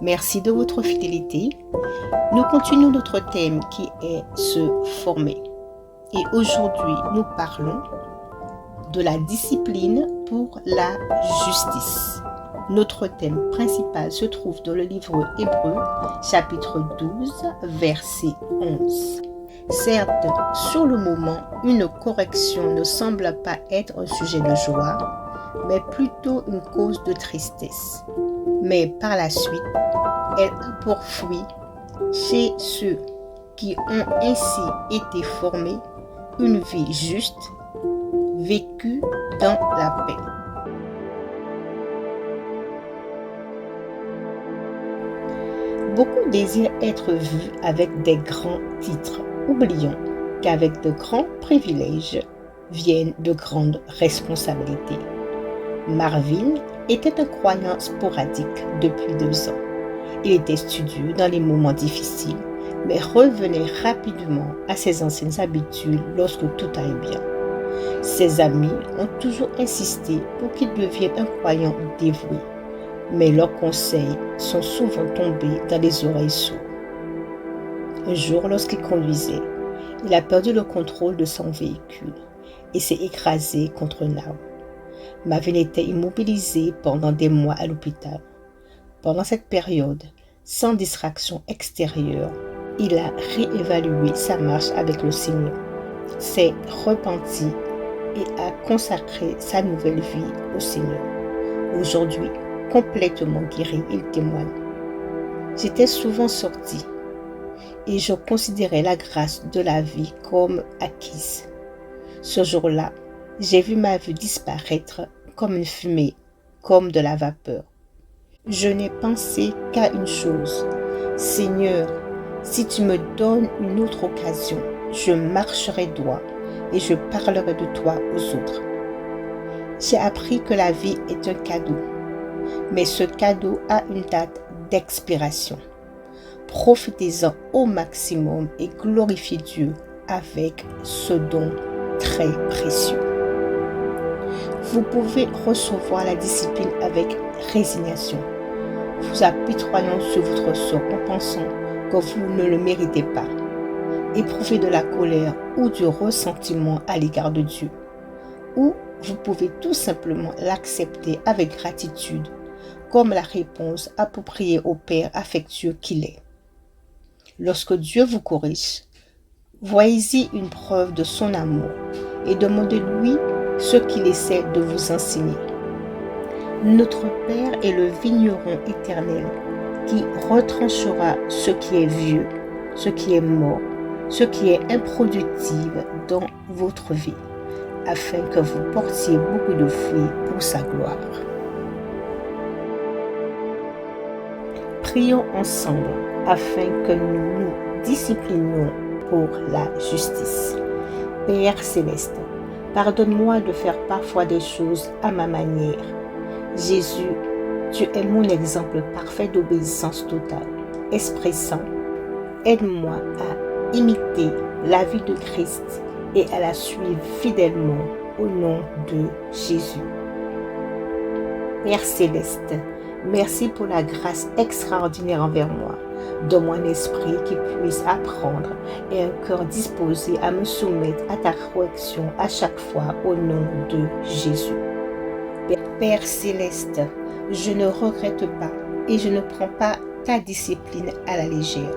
Merci de votre fidélité. Nous continuons notre thème qui est se former. Et aujourd'hui, nous parlons de la discipline pour la justice. Notre thème principal se trouve dans le livre Hébreux, chapitre 12, verset 11. Certes, sur le moment, une correction ne semble pas être un sujet de joie, mais plutôt une cause de tristesse. Mais par la suite, elle a pour fruit, chez ceux qui ont ainsi été formés, une vie juste, vécue dans la paix. Beaucoup désirent être vus avec des grands titres, oubliant qu'avec de grands privilèges viennent de grandes responsabilités. Marvin était un croyant sporadique depuis 2 ans. Il était studieux dans les moments difficiles, mais revenait rapidement à ses anciennes habitudes lorsque tout allait bien. Ses amis ont toujours insisté pour qu'il devienne un croyant dévoué, mais leurs conseils sont souvent tombés dans les oreilles sourdes. Un jour, lorsqu'il conduisait, il a perdu le contrôle de son véhicule et s'est écrasé contre un arbre. Marvin était immobilisé pendant des mois à l'hôpital. Pendant cette période, sans distraction extérieure, il a réévalué sa marche avec le Seigneur, s'est repenti et a consacré sa nouvelle vie au Seigneur. Aujourd'hui, complètement guéri, il témoigne. J'étais souvent sorti et je considérais la grâce de la vie comme acquise. Ce jour-là, j'ai vu ma vue disparaître comme une fumée, comme de la vapeur. Je n'ai pensé qu'à une chose. Seigneur, si tu me donnes une autre occasion, je marcherai droit et je parlerai de toi aux autres. J'ai appris que la vie est un cadeau, mais ce cadeau a une date d'expiration. Profitez-en au maximum et glorifiez Dieu avec ce don très précieux. Vous pouvez recevoir la discipline avec résignation, vous apitoyant sur votre sort en pensant que vous ne le méritez pas. Éprouvez de la colère ou du ressentiment à l'égard de Dieu. Ou vous pouvez tout simplement l'accepter avec gratitude, comme la réponse appropriée au Père affectueux qu'il est. Lorsque Dieu vous corrige, voyez-y une preuve de son amour et demandez-lui ce qu'il essaie de vous enseigner. Notre Père est le vigneron éternel qui retranchera ce qui est vieux, ce qui est mort, ce qui est improductible dans votre vie, afin que vous portiez beaucoup de fruits pour sa gloire. Prions ensemble afin que nous nous disciplinions pour la justice. Père céleste, pardonne-moi de faire parfois des choses à ma manière. Jésus, tu es mon exemple parfait d'obéissance totale. Esprit Saint, aide-moi à imiter la vie de Christ et à la suivre fidèlement au nom de Jésus. Père céleste, merci pour la grâce extraordinaire envers moi. Donne-moi un esprit qui puisse apprendre et un cœur disposé à me soumettre à ta correction à chaque fois au nom de Jésus. Père céleste, je ne regrette pas et je ne prends pas ta discipline à la légère.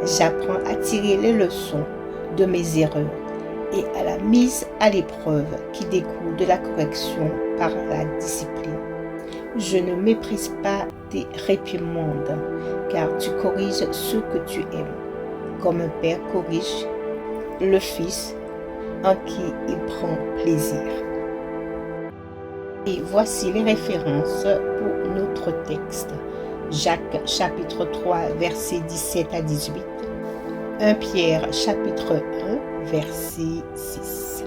J'apprends à tirer les leçons de mes erreurs et à la mise à l'épreuve qui découle de la correction par la discipline. Je ne méprise pas tes réprimandes, car tu corriges ceux que tu aimes, comme un père corrige le fils en qui il prend plaisir. Et voici les références pour notre texte. Jacques chapitre 3 versets 17 à 18. 1 Pierre chapitre 1 verset 6.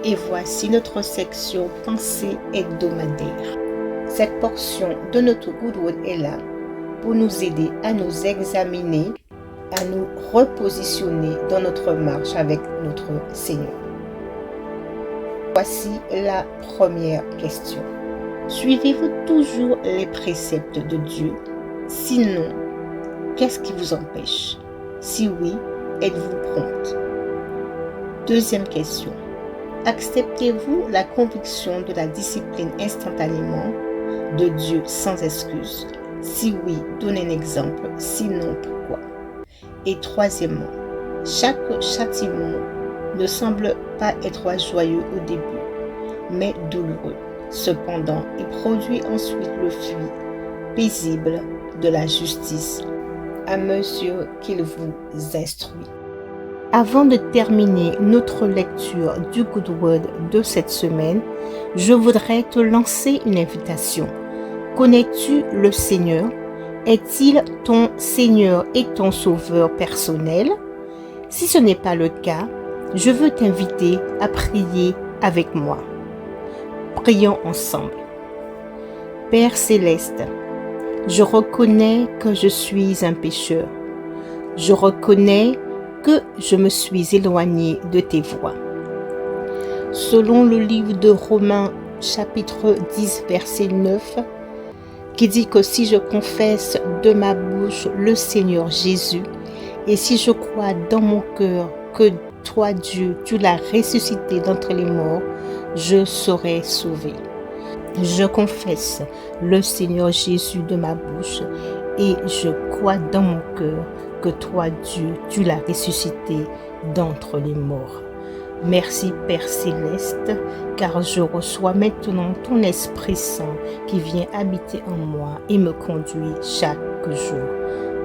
Et voici notre section pensée hebdomadaire. Cette portion de notre Good Word est là pour nous aider à nous examiner, à nous repositionner dans notre marche avec notre Seigneur. Voici la première question. Suivez-vous toujours les préceptes de Dieu? Sinon, qu'est-ce qui vous empêche? Si oui, êtes-vous prompte? Deuxième question. Acceptez-vous la conviction de la discipline instantanément de Dieu sans excuse? Si oui, donnez un exemple. Sinon, pourquoi? Et troisièmement, chaque châtiment ne semble pas être joyeux au début, mais douloureux. Cependant, il produit ensuite le fruit paisible de la justice à mesure qu'il vous instruit. Avant de terminer notre lecture du Good Word de cette semaine, je voudrais te lancer une invitation. Connais-tu le Seigneur? Est-il ton Seigneur et ton Sauveur personnel? Si ce n'est pas le cas, je veux t'inviter à prier avec moi. Prions ensemble. Père céleste, je reconnais que je suis un pécheur. Je reconnais que je me suis éloigné de tes voies. Selon le livre de Romains, chapitre 10, verset 9, qui dit que si je confesse de ma bouche le Seigneur Jésus, et si je crois dans mon cœur que toi, Dieu, tu l'as ressuscité d'entre les morts, je serai sauvé. Je confesse le Seigneur Jésus de ma bouche et je crois dans mon cœur que toi, Dieu, tu l'as ressuscité d'entre les morts. Merci Père Céleste, car je reçois maintenant ton Esprit Saint qui vient habiter en moi et me conduit chaque jour.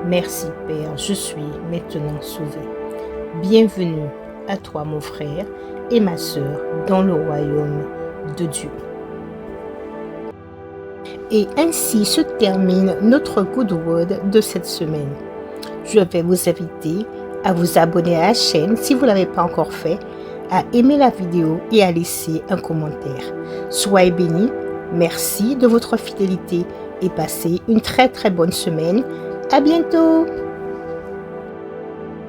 Merci Père, je suis maintenant sauvé. Bienvenue à toi mon frère et ma sœur dans le royaume de Dieu. Et ainsi se termine notre Good Word de cette semaine. Je vais vous inviter à vous abonner à la chaîne si vous ne l'avez pas encore fait, à aimer la vidéo et à laisser un commentaire. Soyez bénis, merci de votre fidélité et passez une très bonne semaine. À bientôt!